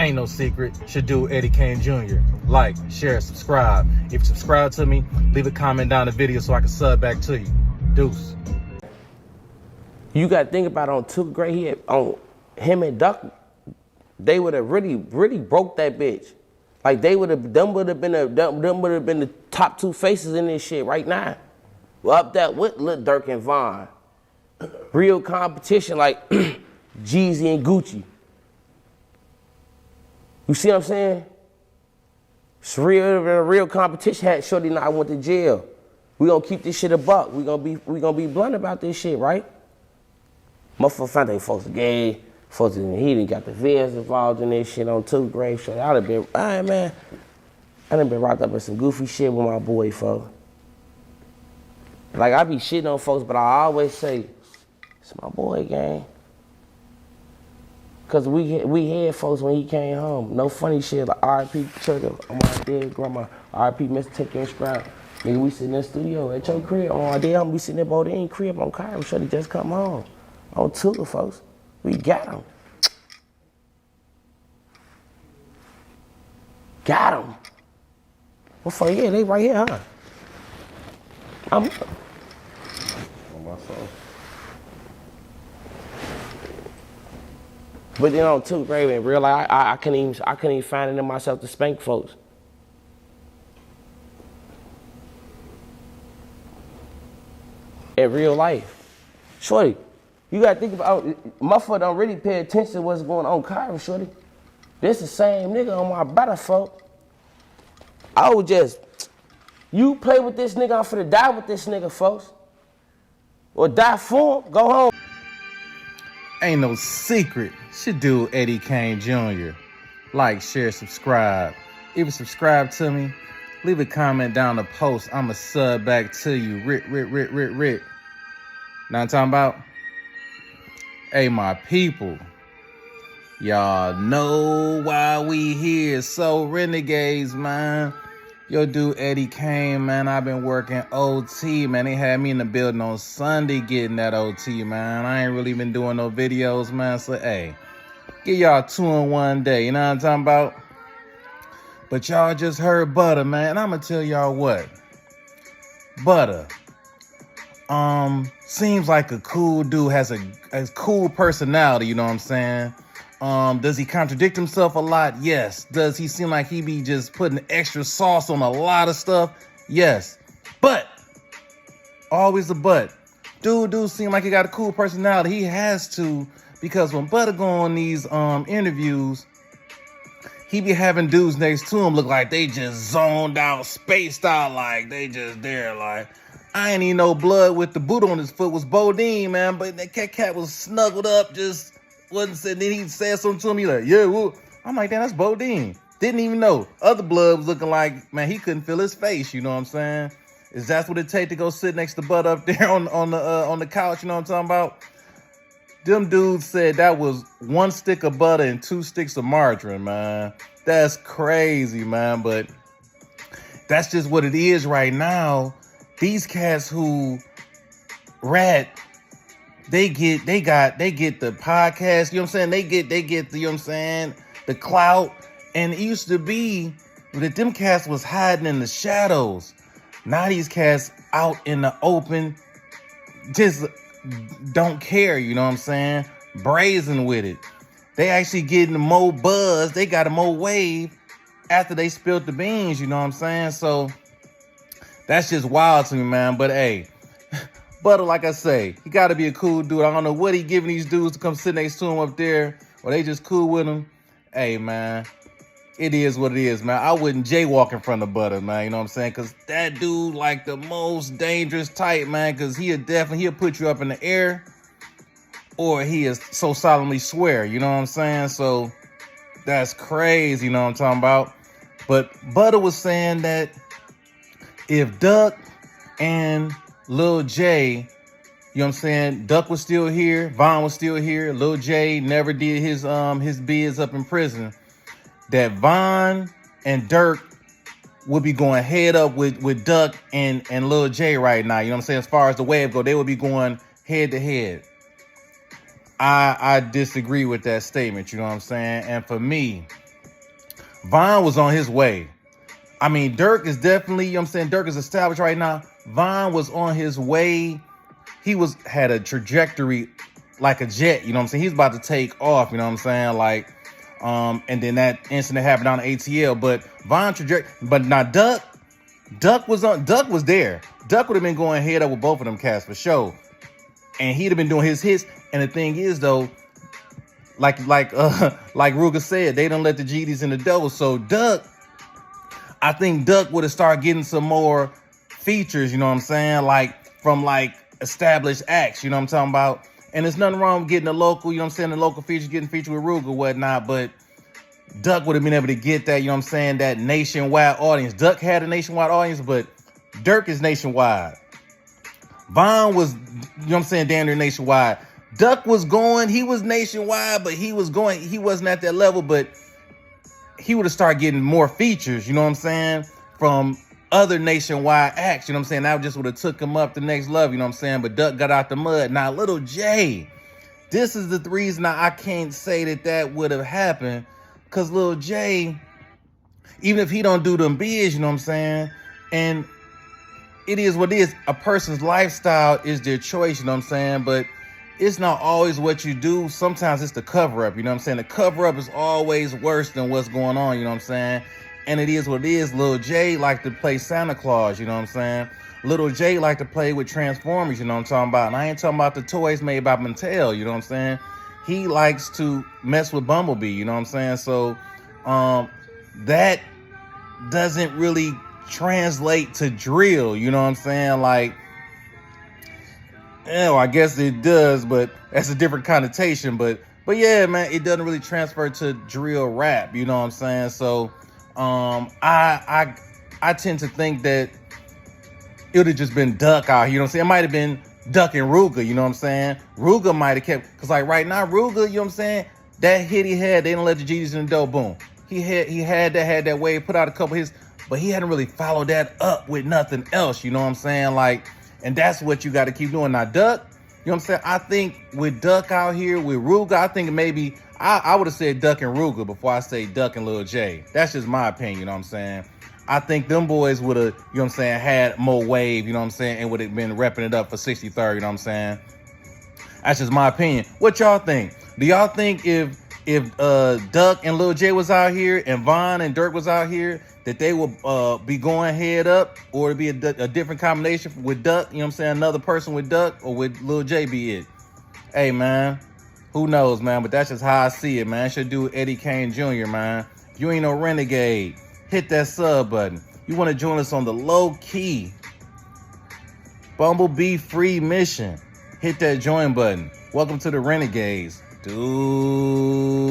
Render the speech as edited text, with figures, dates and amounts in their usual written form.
Ain't no secret. Should do Eddie Kane Jr. Like, share, subscribe. If you subscribe to me, leave a comment down the video so I can sub back to you. Deuce. You got to think about on 2nd grade, on him and Duck, they would have really broke that bitch. Like them would have been the top 2 faces in this shit right now. Well, up that with Lil Durk and Von. Real competition like Jeezy and Gucci. You see what I'm saying? It's real competition. Had Shorty and I went to jail. We gonna keep this shit a buck. We gonna be blunt about this shit, right? Motherfucker found they folks gay. Folks he done got the Vans involved in this shit on 2nd grade. So I'd have been, man, I done been wrapped up in some goofy shit with my boy, folks. Like I be shitting on folks, but I always say, it's my boy, gang. Cause we had folks when he came home. No funny shit like R.I.P. Sugar on my dead grandma. R.I.P. Mr. Take Your Scrap. Nigga, we sitting in the studio at your crib. On our day, I'm be sitting in Bodine crib on Kyra. Shorty just come home. On 2, folks. We got him. Got him. Well, for yeah, they right here, huh? I'm on my phone. But then on 2nd grade, in real life, I couldn't even find it in myself to spank folks. In real life. Shorty, you gotta think about, motherfucker don't really pay attention to what's going on, Kyra, shorty. This the same nigga on my brother, folk. I would just, you play with this nigga, I'm finna die with this nigga, folks. Or die for him, go home. Ain't no secret. Should do Eddie Kane Jr. Like, share, subscribe. If you subscribe to me, leave a comment down the post. I'ma sub back to you. Rit. Now I'm talking about, hey, my people. Y'all know why we here. So, Renegades, man. Yo, dude, Eddie Kane, man. I've been working OT, man. They had me in the building on Sunday getting that OT, man. I ain't really been doing no videos, man. So, hey, give y'all 2 in 1 day. You know what I'm talking about? But y'all just heard Butta, man. And I'm going to tell y'all what. Butta. Seems like a cool dude, has a cool personality, you know what I'm saying? Does he contradict himself a lot? Yes. Does he seem like he be just putting extra sauce on a lot of stuff? Yes. But, always a but. Dude seem like he got a cool personality. He has to, because when Butta go on these interviews, he be having dudes next to him look like they just zoned out, spaced out, like they just there, like, I ain't even know blood with the boot on his foot was Bodine, man, but that cat was snuggled up, just wasn't said. Then he said something to me like, yeah, well, I'm like, damn, that's Bodine. Didn't even know. Other blood was looking like, man, he couldn't feel his face, you know what I'm saying? Is that what it take to go sit next to Butta up there on the couch, you know what I'm talking about? Them dudes said that was 1 stick of butter and 2 sticks of margarine, man. That's crazy, man, but that's just what it is right now. These cats who rat, they get the podcast, you know what I'm saying? They get the, you know what I'm saying, the clout. And it used to be that them cats was hiding in the shadows. Now these cats out in the open, just don't care, you know what I'm saying? Brazen with it. They actually getting more buzz, they got a more wave after they spilled the beans, you know what I'm saying? So that's just wild to me, man. But hey, Butta, like I say, he got to be a cool dude. I don't know what he giving these dudes to come sit next to him up there, or they just cool with him. Hey, man, it is what it is, man. I wouldn't jaywalk in front of Butta, man. You know what I'm saying? Because that dude, like the most dangerous type, man. Because he'll put you up in the air, or he'll so solemnly swear. You know what I'm saying? So that's crazy. You know what I'm talking about? But Butta was saying that if Duck and Lil J, you know what I'm saying, Duck was still here, Von was still here, Lil J never did his bids up in prison, that Von and Durk would be going head up with Duck and Lil J right now. You know what I'm saying? As far as the wave go, they would be going head to head. I disagree with that statement, you know what I'm saying? And for me, Von was on his way. I mean, Durk is definitely, you know what I'm saying, Durk is established right now. Von was on his way. He had a trajectory like a jet, you know what I'm saying? He's about to take off, you know what I'm saying? Like, and then that incident happened on the ATL. But Von but now Duck was there. Duck would have been going head up with both of them cats for sure. And he'd have been doing his hits. And the thing is though, like Ruger said, they don't let the GDs in the double. So I think Duck would have started getting some more features, you know what I'm saying? Like from like established acts, you know what I'm talking about? And there's nothing wrong with getting the local, you know what I'm saying, the local features, getting featured with Ruger, whatnot, but Duck would have been able to get that, you know what I'm saying, that nationwide audience. Duck had a nationwide audience, but Durk is nationwide. Von was, you know what I'm saying, damn near nationwide. Duck was going, he was nationwide, but he wasn't at that level, but he would have started getting more features, you know what I'm saying, from other nationwide acts, you know what I'm saying? That just would have took him up the next level, you know what I'm saying? But Duck got out the mud. Now, Lil J, this is the reason I can't say that would have happened, because Lil J, even if he don't do them bids, you know what I'm saying? And it is what it is. A person's lifestyle is their choice, you know what I'm saying? But it's not always what you do. Sometimes it's the cover-up, you know what I'm saying? The cover-up is always worse than what's going on, you know what I'm saying? And it is what it is. Lil J like to play Santa Claus, you know what I'm saying? Lil J like to play with Transformers, you know what I'm talking about? And I ain't talking about the toys made by Mattel, you know what I'm saying? He likes to mess with Bumblebee, you know what I'm saying? So that doesn't really translate to drill, you know what I'm saying? Like, I guess it does, but that's a different connotation. But yeah, man, it doesn't really transfer to drill rap, you know what I'm saying? So I tend to think that it would have just been Duck out here, you know what I'm saying? It might have been Duck and Ruger, you know what I'm saying? Ruger might have kept, because like right now, Ruger, you know what I'm saying? That hit he had, they don't let the GDs in the dough, boom. He had that wave, put out a couple hits, but he hadn't really followed that up with nothing else, you know what I'm saying? Like, and that's what you got to keep doing. Now, Duck, you know what I'm saying? I think with Duck out here, with Ruger, I think maybe, I would have said Duck and Ruger before I say Duck and Lil J. That's just my opinion, you know what I'm saying? I think them boys would have, you know what I'm saying, had more wave, you know what I'm saying, and would have been repping it up for 63rd, you know what I'm saying? That's just my opinion. What y'all think? Do y'all think if Duck and Lil J was out here and Von and Durk was out here, that they will be going head up, or it'd be a different combination with Duck, you know what I'm saying, another person with Duck, or with Lil J be it? Hey, man, who knows, man, but that's just how I see it, man. Should do Eddie Kane Jr., man. If you ain't no renegade, hit that sub button. You want to join us on the low-key Bumblebee free mission, hit that join button. Welcome to the Renegades, dude.